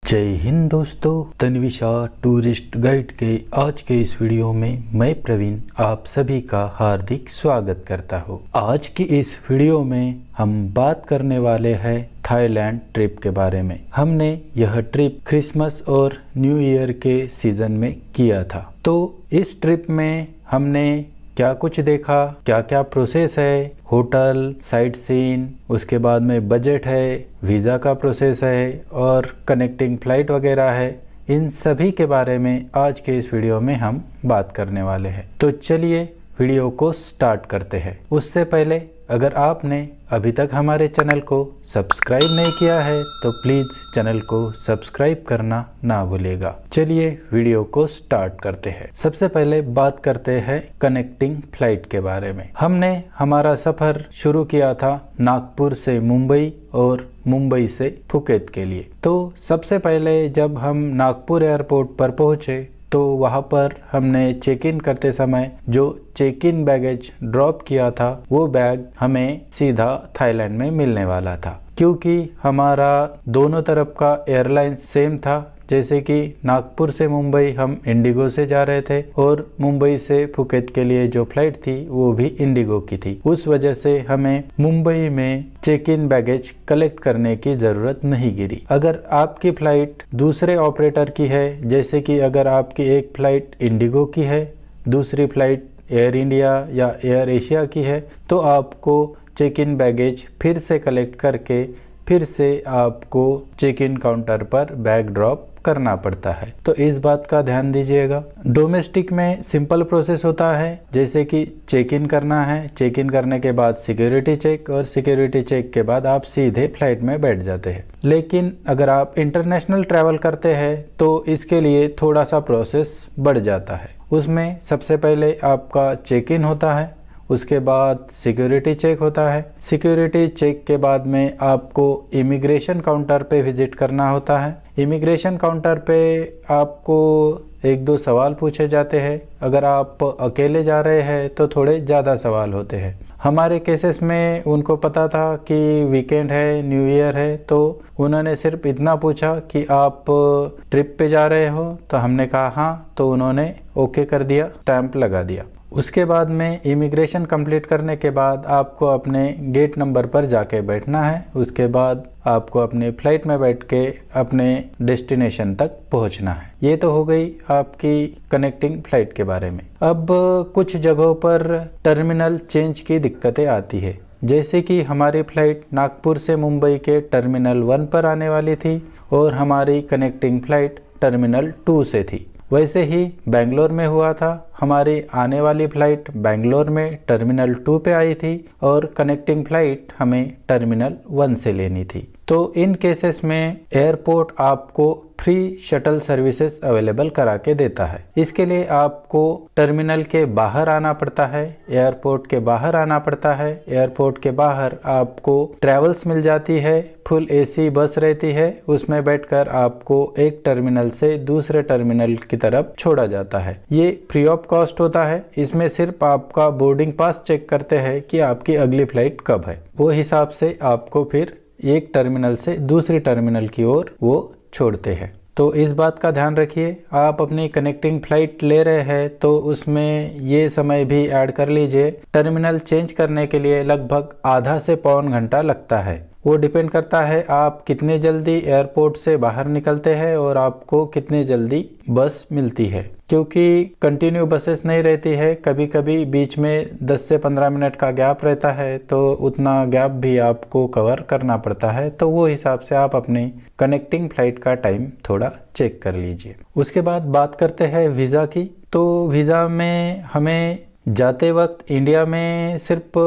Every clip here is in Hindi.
जय हिंद दोस्तों, तन्विशा टूरिस्ट गाइड के आज के इस वीडियो में मैं प्रवीण आप सभी का हार्दिक स्वागत करता हूँ। आज की इस वीडियो में हम बात करने वाले हैं थाईलैंड ट्रिप के बारे में। हमने यह ट्रिप क्रिसमस और न्यू ईयर के सीजन में किया था। तो इस ट्रिप में हमने क्या कुछ देखा, क्या क्या प्रोसेस है, होटल, साइट सीन, उसके बाद में बजट है, वीज़ा का प्रोसेस है और कनेक्टिंग फ़्लाइट वगैरह है, इन सभी के बारे में आज के इस वीडियो में हम बात करने वाले हैं। तो चलिए वीडियो को स्टार्ट करते हैं। उससे पहले अगर आपने अभी तक हमारे चैनल को सब्सक्राइब नहीं किया है तो प्लीज़ चैनल को सब्सक्राइब करना ना भूलिएगा। चलिए वीडियो को स्टार्ट करते हैं। सबसे पहले बात करते हैं कनेक्टिंग फ़्लाइट के बारे में। हमने हमारा सफ़र शुरू किया था नागपुर से मुंबई और मुंबई से फुकेत के लिए। तो सबसे पहले जब हम नागपुर एयरपोर्ट पर पहुँचे तो वहाँ पर हमने चेक इन करते समय जो चेक इन बैगेज ड्रॉप किया था वो बैग हमें सीधा थाईलैंड में मिलने वाला था, क्योंकि हमारा दोनों तरफ का एयरलाइन सेम था। जैसे कि नागपुर से मुंबई हम इंडिगो से जा रहे थे और मुंबई से फुकेत के लिए जो फ्लाइट थी वो भी इंडिगो की थी। उस वजह से हमें मुंबई में चेक इन बैगेज कलेक्ट करने की ज़रूरत नहीं गिरी। अगर आपकी फ़्लाइट दूसरे ऑपरेटर की है, जैसे कि अगर आपकी एक फ़्लाइट इंडिगो की है, दूसरी फ़्लाइट एयर इंडिया या एयर एशिया की है, तो आपको चेक इन बैगेज फिर से कलेक्ट करके फिर से आपको चेक इन काउंटर पर बैग ड्रॉप करना पड़ता है। तो इस बात का ध्यान दीजिएगा। डोमेस्टिक में सिंपल प्रोसेस होता है, जैसे कि चेक इन करना है, चेक इन करने के बाद सिक्योरिटी चेक और सिक्योरिटी चेक के बाद आप सीधे फ्लाइट में बैठ जाते हैं। लेकिन अगर आप इंटरनेशनल ट्रैवल करते हैं तो इसके लिए थोड़ा सा प्रोसेस बढ़ जाता है। उसमें सबसे पहले आपका चेक इन होता है, उसके बाद सिक्योरिटी चेक होता है। सिक्योरिटी चेक के बाद में आपको इमिग्रेशन काउंटर पे विजिट करना होता है। इमिग्रेशन काउंटर पे आपको एक दो सवाल पूछे जाते हैं। अगर आप अकेले जा रहे हैं तो थोड़े ज़्यादा सवाल होते हैं। हमारे केसेस में उनको पता था कि वीकेंड है, न्यू ईयर है, तो उन्होंने सिर्फ इतना पूछा कि आप ट्रिप पे जा रहे हो, तो हमने कहा हाँ, तो उन्होंने ओके कर दिया, स्टैंप लगा दिया। उसके बाद में इमिग्रेशन कंप्लीट करने के बाद आपको अपने गेट नंबर पर जाके बैठना है। उसके बाद आपको अपने फ्लाइट में बैठ के अपने डेस्टिनेशन तक पहुंचना है। ये तो हो गई आपकी कनेक्टिंग फ्लाइट के बारे में। अब कुछ जगहों पर टर्मिनल चेंज की दिक्कतें आती है, जैसे कि हमारी फ्लाइट नागपुर से मुंबई के टर्मिनल 1 पर आने वाली थी और हमारी कनेक्टिंग फ्लाइट टर्मिनल 2 से थी। वैसे ही बेंगलोर में हुआ था। हमारी आने वाली फ्लाइट बेंगलोर में टर्मिनल 2 पे आई थी और कनेक्टिंग फ्लाइट हमें टर्मिनल 1 से लेनी थी। तो इन केसेस में एयरपोर्ट आपको फ्री शटल सर्विसेज अवेलेबल करा के देता है। इसके लिए आपको टर्मिनल के बाहर आना पड़ता है, एयरपोर्ट के बाहर आना पड़ता है। एयरपोर्ट के बाहर आपको ट्रैवल्स मिल जाती है, फुल एसी बस रहती है, उसमें बैठकर आपको एक टर्मिनल से दूसरे टर्मिनल की तरफ छोड़ा जाता है। ये फ्री ऑफ कॉस्ट होता है। इसमें सिर्फ आपका बोर्डिंग पास चेक करते हैं कि आपकी अगली फ्लाइट कब है। वो हिसाब से आपको फिर एक टर्मिनल से दूसरी टर्मिनल की ओर वो छोड़ते हैं। तो इस बात का ध्यान रखिए। आप अपनी कनेक्टिंग फ्लाइट ले रहे हैं तो उसमें ये समय भी ऐड कर लीजिए। टर्मिनल चेंज करने के लिए लगभग आधा से पौन घंटा लगता है। वो डिपेंड करता है आप कितने जल्दी एयरपोर्ट से बाहर निकलते हैं और आपको कितने जल्दी बस मिलती है, क्योंकि कंटिन्यू बसेस नहीं रहती है। कभी कभी बीच में 10 से 15 मिनट का गैप रहता है, तो उतना गैप भी आपको कवर करना पड़ता है। तो वो हिसाब से आप अपनी कनेक्टिंग फ्लाइट का टाइम थोड़ा चेक कर लीजिए। उसके बाद बात करते हैं वीज़ा की। तो वीज़ा में हमें जाते वक्त इंडिया में सिर्फ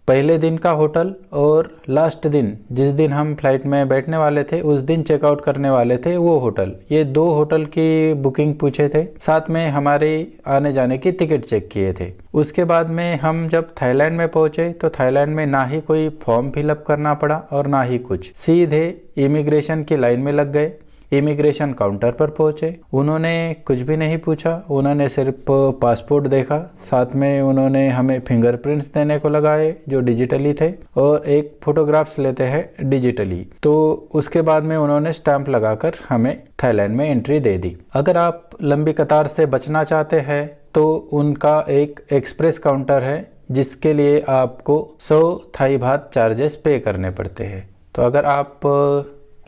पहले दिन का होटल और लास्ट दिन, जिस दिन हम फ्लाइट में बैठने वाले थे उस दिन चेकआउट करने वाले थे, वो होटल, ये 2 होटल की बुकिंग पूछे थे। साथ में हमारे आने जाने की टिकट चेक किए थे। उसके बाद में हम जब थाईलैंड में पहुंचे तो थाईलैंड में ना ही कोई फॉर्म फिलअप करना पड़ा और ना ही कुछ, सीधे इमिग्रेशन की लाइन में लग गए। इमिग्रेशन काउंटर पर पहुंचे। उन्होंने कुछ भी नहीं पूछा, उन्होंने सिर्फ पासपोर्ट देखा, साथ में उन्होंने हमें फिंगरप्रिंट्स देने को लगाए जो डिजिटली थे, और एक फोटोग्राफ्स लेते हैं डिजिटली। तो उसके बाद में उन्होंने स्टैंप लगाकर हमें थाईलैंड में एंट्री दे दी। अगर आप लंबी कतार से बचना चाहते हैं तो उनका एक एक्सप्रेस काउंटर है जिसके लिए आपको 100 थाई बात चार्जेस पे करने पड़ते हैं। तो अगर आप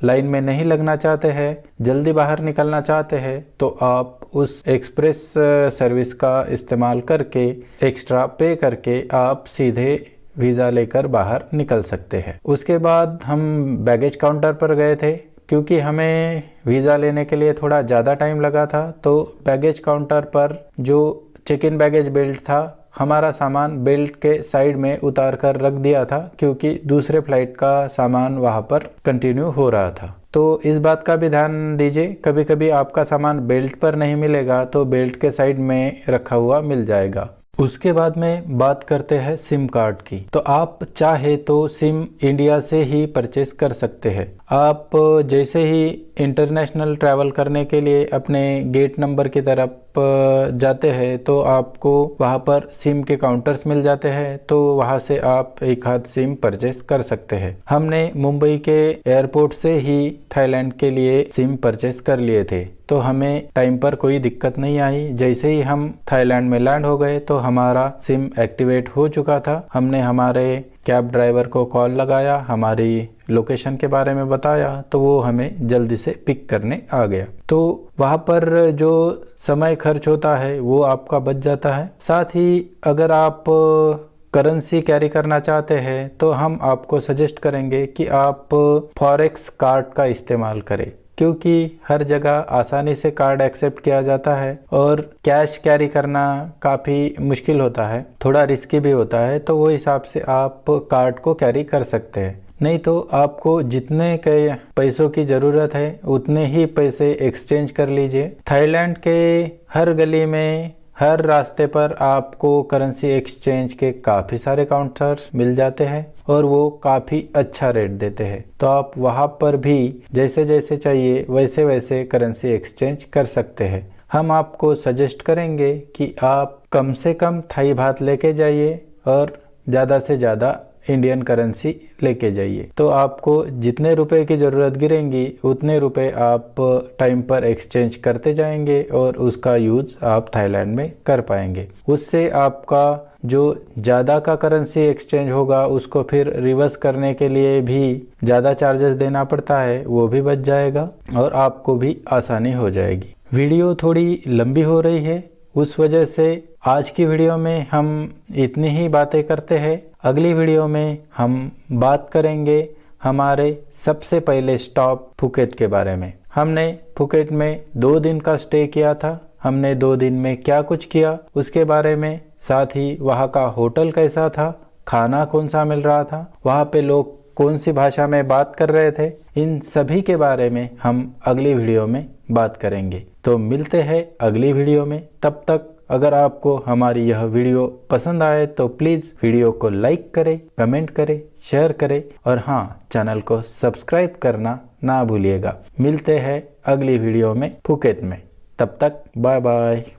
लाइन में नहीं लगना चाहते हैं, जल्दी बाहर निकलना चाहते हैं, तो आप उस एक्सप्रेस सर्विस का इस्तेमाल करके एक्स्ट्रा पे करके आप सीधे वीज़ा लेकर बाहर निकल सकते हैं। उसके बाद हम बैगेज काउंटर पर गए थे क्योंकि हमें वीज़ा लेने के लिए थोड़ा ज़्यादा टाइम लगा था। तो बैगेज काउंटर पर जो चेक इन बैगेज बेल्ट था, हमारा सामान बेल्ट के साइड में उतार कर रख दिया था क्योंकि दूसरे फ्लाइट का सामान वहां पर कंटिन्यू हो रहा था। तो इस बात का भी ध्यान दीजिए, कभी कभी आपका सामान बेल्ट पर नहीं मिलेगा तो बेल्ट के साइड में रखा हुआ मिल जाएगा। उसके बाद में बात करते हैं सिम कार्ड की। तो आप चाहे तो सिम इंडिया से ही परचेस कर सकते हैं। आप जैसे ही इंटरनेशनल ट्रैवल करने के लिए अपने गेट नंबर की तरफ जाते हैं तो आपको वहां पर सिम के काउंटर्स मिल जाते हैं, तो वहां से आप एक आध सिम परचेस कर सकते हैं। हमने मुंबई के एयरपोर्ट से ही थाईलैंड के लिए सिम परचेस कर लिए थे, तो हमें टाइम पर कोई दिक्कत नहीं आई। जैसे ही हम थाईलैंड में लैंड हो गए तो हमारा सिम एक्टिवेट हो चुका था। हमने हमारे कैब ड्राइवर को कॉल लगाया, हमारी लोकेशन के बारे में बताया, तो वो हमें जल्दी से पिक करने आ गया। तो वहाँ पर जो समय खर्च होता है वो आपका बच जाता है। साथ ही अगर आप करेंसी कैरी करना चाहते हैं तो हम आपको सजेस्ट करेंगे कि आप फॉरेक्स कार्ड का इस्तेमाल करें, क्योंकि हर जगह आसानी से कार्ड एक्सेप्ट किया जाता है और कैश कैरी करना काफ़ी मुश्किल होता है, थोड़ा रिस्की भी होता है। तो वो हिसाब से आप कार्ड को कैरी कर सकते हैं। नहीं तो आपको जितने के पैसों की ज़रूरत है उतने ही पैसे एक्सचेंज कर लीजिए। थाईलैंड के हर गली में, हर रास्ते पर आपको करेंसी एक्सचेंज के काफ़ी सारे काउंटर मिल जाते हैं और वो काफ़ी अच्छा रेट देते हैं। तो आप वहाँ पर भी जैसे जैसे चाहिए वैसे वैसे करेंसी एक्सचेंज कर सकते हैं। हम आपको सजेस्ट करेंगे कि आप कम से कम थाई बात लेके जाइए और ज़्यादा से ज़्यादा इंडियन करेंसी लेके जाइए। तो आपको जितने रुपए की ज़रूरत गिरेंगी उतने रुपए आप टाइम पर एक्सचेंज करते जाएंगे और उसका यूज़ आप थाईलैंड में कर पाएंगे। उससे आपका जो ज़्यादा का करेंसी एक्सचेंज होगा उसको फिर रिवर्स करने के लिए भी ज़्यादा चार्जेस देना पड़ता है, वो भी बच जाएगा और आपको भी आसानी हो जाएगी। वीडियो थोड़ी लंबी हो रही है, उस वजह से आज की वीडियो में हम इतनी ही बातें करते हैं। अगली वीडियो में हम बात करेंगे हमारे सबसे पहले स्टॉप फुकेट के बारे में। हमने फुकेट में 2 दिन का स्टे किया था। हमने 2 दिन में क्या कुछ किया उसके बारे में, साथ ही वहाँ का होटल कैसा था, खाना कौन सा मिल रहा था, वहाँ पे लोग कौन सी भाषा में बात कर रहे थे, इन सभी के बारे में हम अगली वीडियो में बात करेंगे। तो मिलते हैं अगली वीडियो में। तब तक अगर आपको हमारी यह वीडियो पसंद आए तो प्लीज़ वीडियो को लाइक करें, कमेंट करें, शेयर करें और हाँ, चैनल को सब्सक्राइब करना ना भूलिएगा। मिलते हैं अगली वीडियो में फुकेट में। तब तक बाय बाय।